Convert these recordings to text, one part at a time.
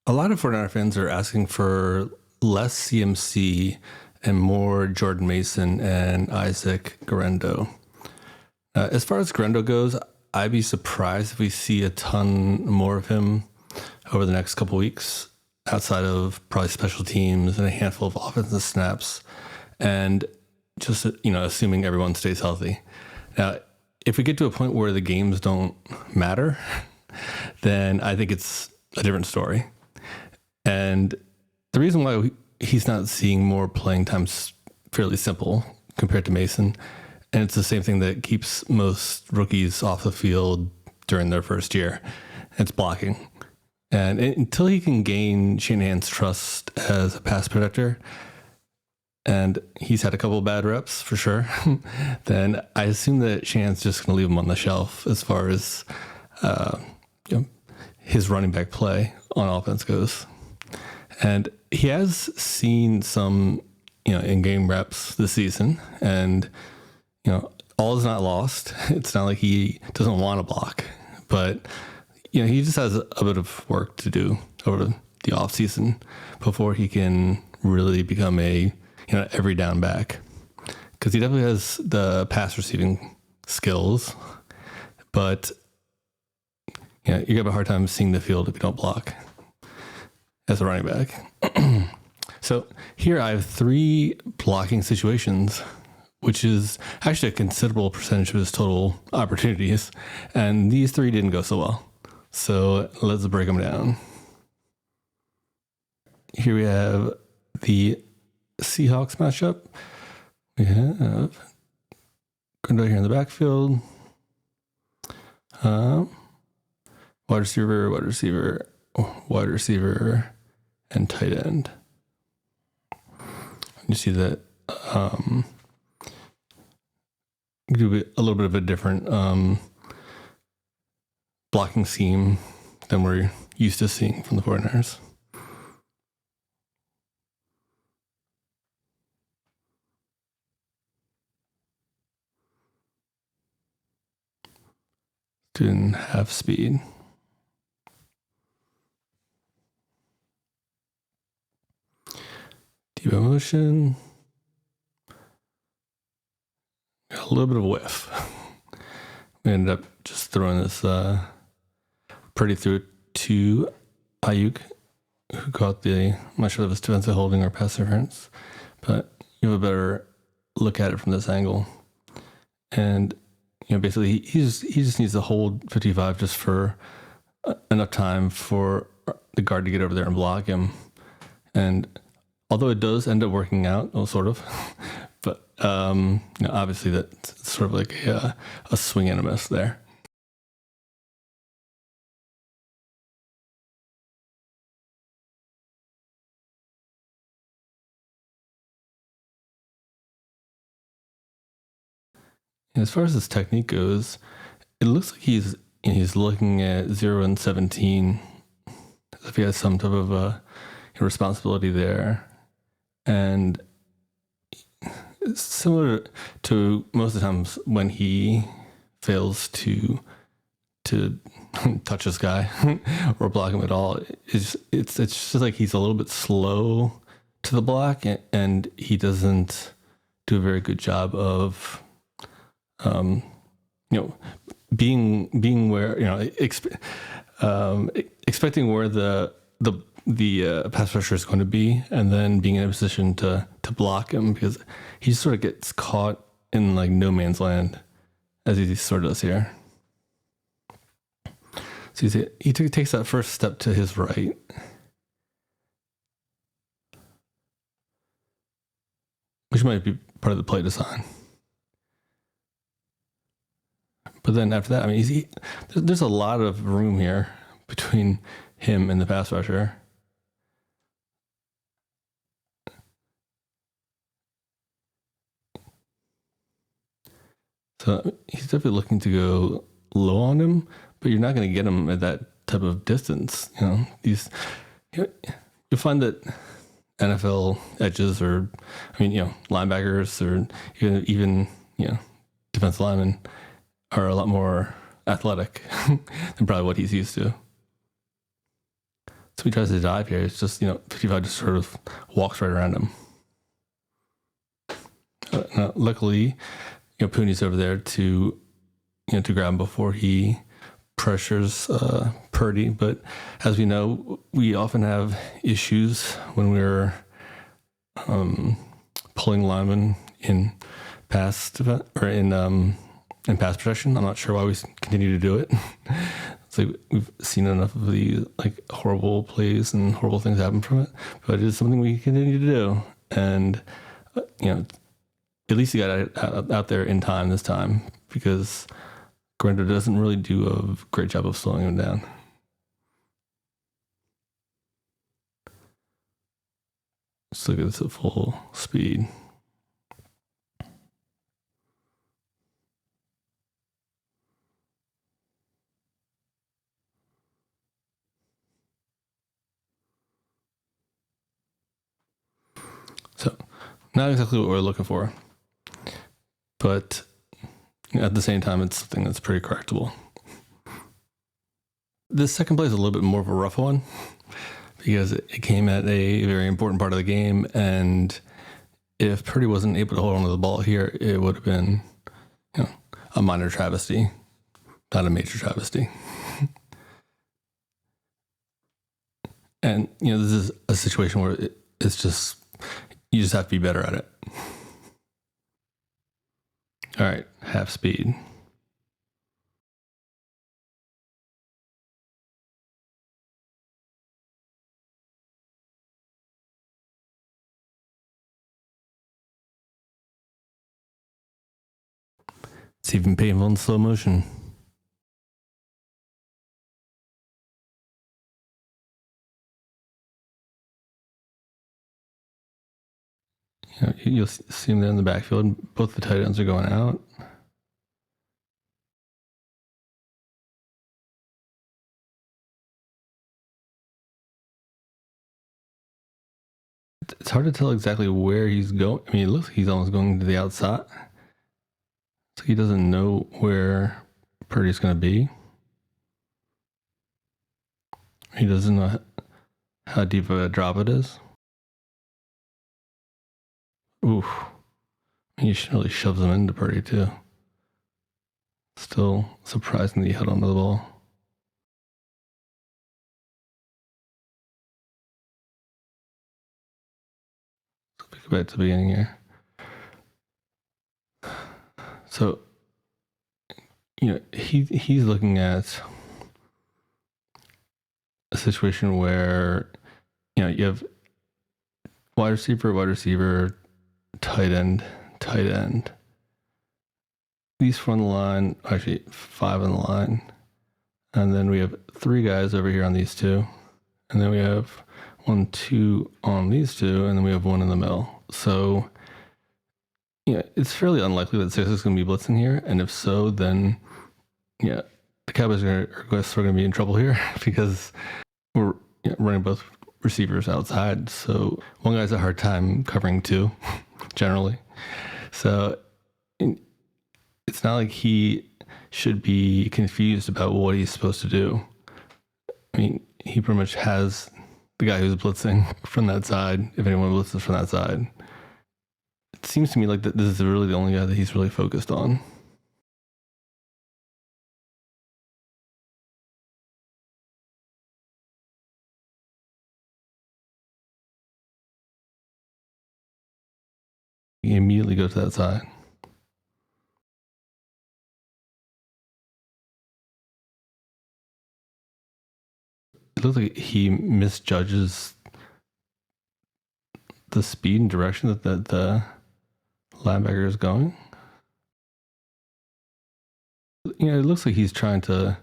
A lot of 49er fans are asking for less CMC and more Jordan Mason and Isaac Guerendo. As far as Guerendo goes, I'd be surprised if we see a ton more of him over the next couple weeks, outside of probably special teams and a handful of offensive snaps, and just assuming everyone stays healthy. Now, if we get to a point where the games don't matter, then I think it's a different story. And the reason why he's not seeing more playing time is fairly simple compared to Mason. And it's the same thing that keeps most rookies off the field during their first year. It's blocking. And until he can gain Shanahan's trust as a pass protector, and he's had a couple of bad reps for sure, then I assume that Shanahan's just going to leave him on the shelf as far as his running back play on offense goes. And he has seen some, in-game reps this season, and all is not lost. It's not like he doesn't want to block, but he just has a bit of work to do over the off season before he can really become a every down back, because he definitely has the pass receiving skills, but you have a hard time seeing the field if you don't block as a running back. So here I have 3 blocking situations, which is actually a considerable percentage of his total opportunities. And these 3 didn't go so well. So let's break them down. Here we have the Seahawks matchup. We have Guerendo here in the backfield. Wide receiver, and tight end. You see that do a little bit of a different blocking scheme than we're used to seeing from the 49ers. Didn't have speed. Deep motion. Got a little bit of a whiff. We ended up just throwing this pretty through to Ayuk, who caught I'm not sure if it was defensive holding or pass interference, but you have a better look at it from this angle. And basically he just needs to hold 55 just for enough time for the guard to get over there and block him. And although it does end up working out, well, sort of, but obviously that's sort of like a swing and a miss there. And as far as his technique goes, it looks like he's looking at 0 and 17, as if he has some type of a responsibility there. And it's similar to most of the times when he fails to touch this guy or block him at all. It's just like he's a little bit slow to the block, and he doesn't do a very good job of being where expecting where the pass rusher is going to be, and then being in a position to block him, because he just sort of gets caught in like no man's land, as he sort of does here. So he takes that first step to his right, which might be part of the play design. But then after that, there's a lot of room here between him and the pass rusher. So he's definitely looking to go low on him, but you're not going to get him at that type of distance. You'll find that NFL edges, or linebackers, or even defensive linemen are a lot more athletic than probably what he's used to. So he tries to dive here. It's just, 55 just sort of walks right around him. Luckily, Pooney's over there to grab him before he pressures Purdy. But as we know, we often have issues when we're pulling linemen in pass in pass protection. I'm not sure why we continue to do it. It's like we've seen enough of these like horrible plays and horrible things happen from it, but it is something we continue to do. And at least he got out there in time this time, because Guerendo doesn't really do a great job of slowing him down. Let's look at this at full speed. So, not exactly what we're looking for, but at the same time, it's something that's pretty correctable. This second play is a little bit more of a rough one, because it came at a very important part of the game, and if Purdy wasn't able to hold on to the ball here, it would have been a minor travesty, not a major travesty. And this is a situation where it's just, you just have to be better at it. All right, half speed. It's even painful in slow motion. You'll see him there in the backfield. Both the tight ends are going out. It's hard to tell exactly where he's going. I mean, it looks like he's almost going to the outside. So he doesn't know where Purdy's going to be. He doesn't know how deep of a drop it is. Oof. He really shoves him into Purdy too. Still surprising that he held onto the ball. Let's go back to the beginning here. So, he's looking at a situation where, you have wide receiver, tight end. These four on the line, actually 5 on the line. And then we have 3 guys over here on these 2. And then we have 1, 2 on these 2, and then we have 1 in the middle. So, it's fairly unlikely that 6 is going to be blitzing here. And if so, then, the Cowboys are going to be in trouble here, because we're running both receivers outside. So one guy's a hard time covering 2, generally. So it's not like he should be confused about what he's supposed to do. I mean, he pretty much has the guy who's blitzing from that side, if anyone blitzes from that side. It seems to me like this is really the only guy that he's really focused on. He immediately goes to that side. It looks like he misjudges the speed and direction that the linebacker is going. It looks like he's trying to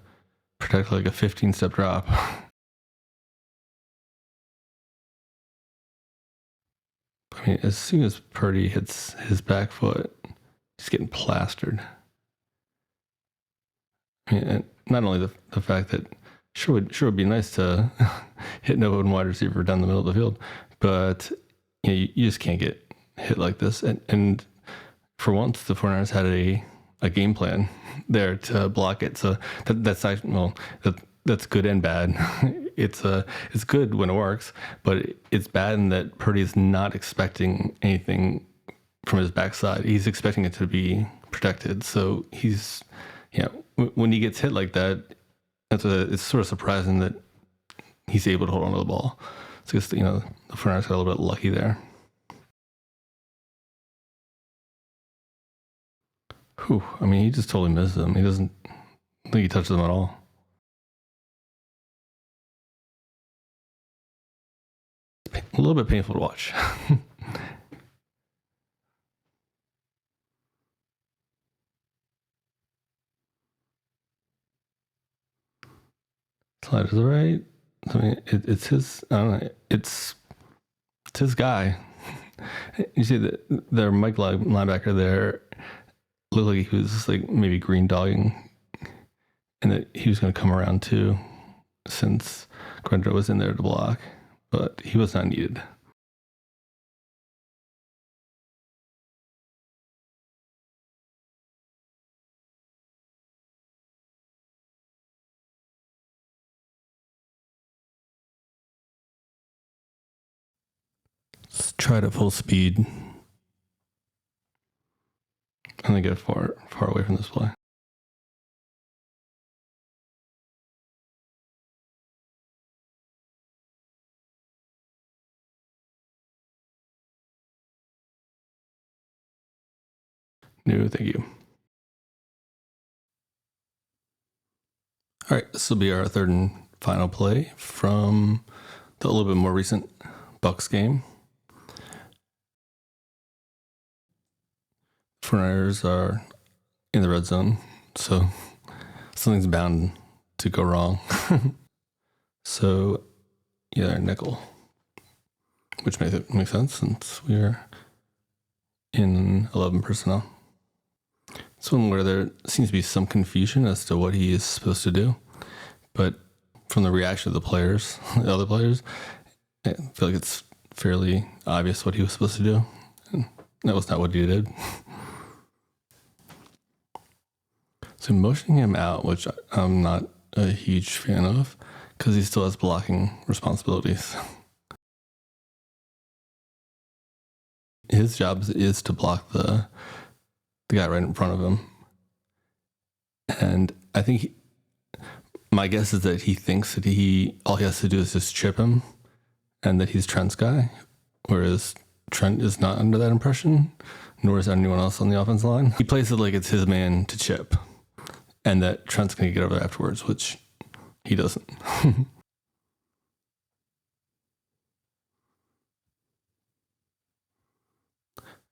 protect like a 15-step drop. I mean, as soon as Purdy hits his back foot, he's getting plastered. I mean, and not only the fact that sure would be nice to hit no open wide receiver down the middle of the field, but you just can't get hit like this. And for once, the 49ers had a game plan there to block it. So that's good and bad. it's good when it works, but it's bad in that Purdy's not expecting anything from his backside. He's expecting it to be protected. So he's, when he gets hit like that, it's sort of surprising that he's able to hold on to the ball. So I guess, the 49ers got a little bit lucky there. Whew, I mean, he just totally misses him. He doesn't think he touches him at all. A little bit painful to watch. Sliders right. I mean, it's his. I don't know. It's his guy. You see their Mike linebacker there looked like he was like maybe green dogging, and that he was going to come around too, since Guerendo was in there to block, but he was not needed. Let's try it at full speed. And then get far away from this play. No, thank you. All right, this will be our third and final play from the little bit more recent Bucks game. 49ers are in the red zone, so something's bound to go wrong. So, yeah, nickel, which makes sense since we are in 11 personnel. It's one where there seems to be some confusion as to what he is supposed to do, but from the reaction of the other players, I feel like it's fairly obvious what he was supposed to do, and that was not what he did. So motioning him out, which I'm not a huge fan of, because he still has blocking responsibilities. His job is to block the guy right in front of him. And I think my guess is that he thinks that all he has to do is just chip him and that he's Trent's guy, whereas Trent is not under that impression, nor is anyone else on the offense line. He plays it like it's his man to chip and that Trent's going to get over there afterwards, which he doesn't.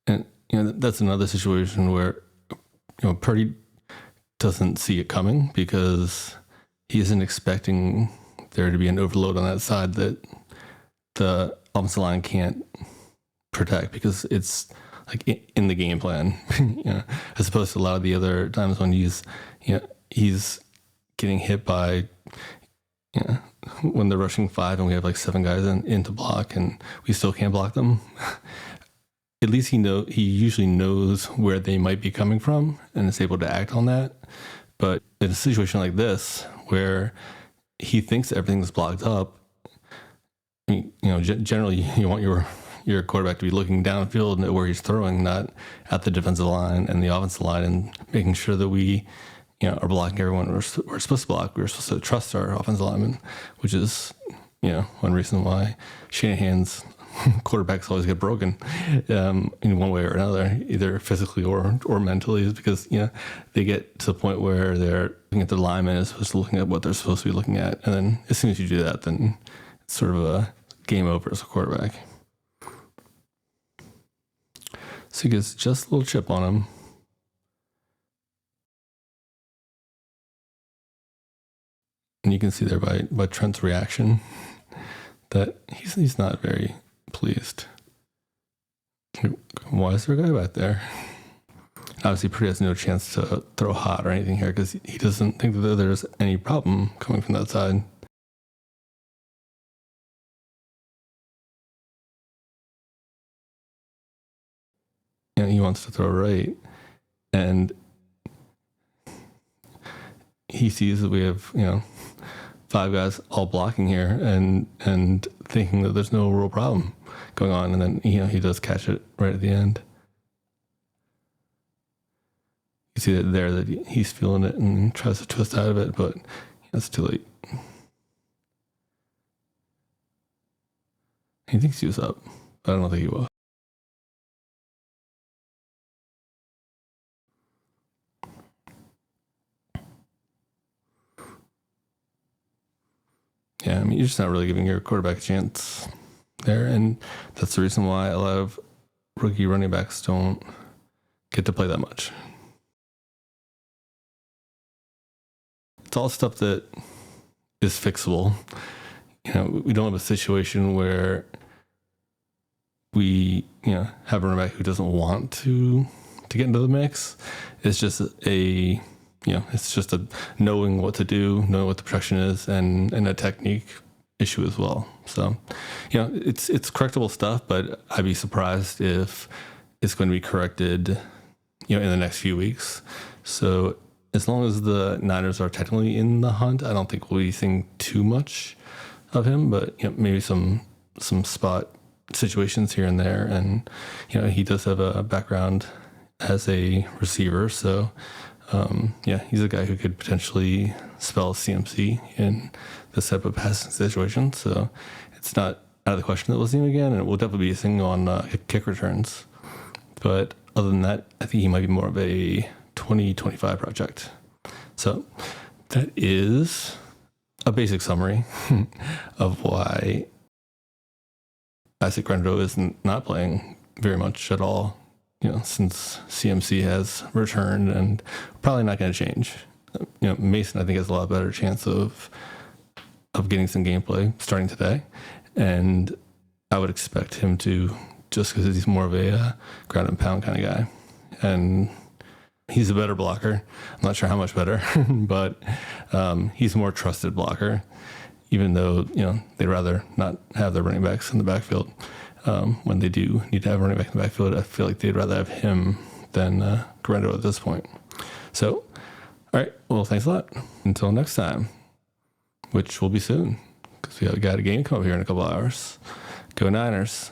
And that's another situation where Purdy doesn't see it coming because he isn't expecting there to be an overload on that side that the offensive line can't protect because it's like in the game plan, as opposed to a lot of the other times when he's getting hit by, when they're rushing 5 and we have like 7 guys in to block and we still can't block them. At least he usually knows where they might be coming from and is able to act on that. But in a situation like this, where he thinks everything's blocked up, generally you want your quarterback to be looking downfield at where he's throwing, not at the defensive line and the offensive line, and making sure that we are blocking everyone we're supposed to block. We're supposed to trust our offensive linemen, which is one reason why Shanahan's quarterbacks always get broken in one way or another, either physically or mentally, is because they get to the point where they're looking at the lineman as opposed to looking at what they're supposed to be looking at, and then as soon as you do that, then it's sort of a game over as a quarterback. So he gets just a little chip on him. And you can see there by Trent's reaction that he's not very pleased. Why is there a guy back there? Obviously, Purdy has no chance to throw hot or anything here because he doesn't think that there's any problem coming from that side. He wants to throw right, and he sees that we have 5 guys all blocking here and thinking that there's no real problem going on. And then, he does catch it right at the end. You see that there that he's feeling it and tries to twist out of it, but it's too late. He thinks he was up, but I don't think he was. Yeah, I mean, you're just not really giving your quarterback a chance there, and that's the reason why a lot of rookie running backs don't get to play that much. It's all stuff that is fixable. We don't have a situation where we, have a running back who doesn't want to get into the mix. It's just it's just a knowing what to do, knowing what the protection is, and a technique issue as well. So, it's correctable stuff, but I'd be surprised if it's going to be corrected, in the next few weeks. So as long as the Niners are technically in the hunt, I don't think we'll be seeing too much of him, but maybe some spot situations here and there. And, he does have a background as a receiver. So, he's a guy who could potentially spell CMC in this type of passing situation. So it's not out of the question that we'll see him again, and it will definitely be a thing on kick returns. But other than that, I think he might be more of a 2025 project. So that is a basic summary of why Isaac Guerendo is not playing very much at all, since CMC has returned, and probably not going to change. Mason, I think, has a lot better chance of getting some gameplay starting today, and I would expect him to, just because he's more of a ground and pound kind of guy, and he's a better blocker. I'm not sure how much better, but he's a more trusted blocker, even though, they'd rather not have their running backs in the backfield. When they do need to have a running back in the backfield, I feel like they'd rather have him than Guerendo at this point. So, all right. Well, thanks a lot. Until next time, which will be soon, because we got a game coming up here in a couple hours. Go Niners.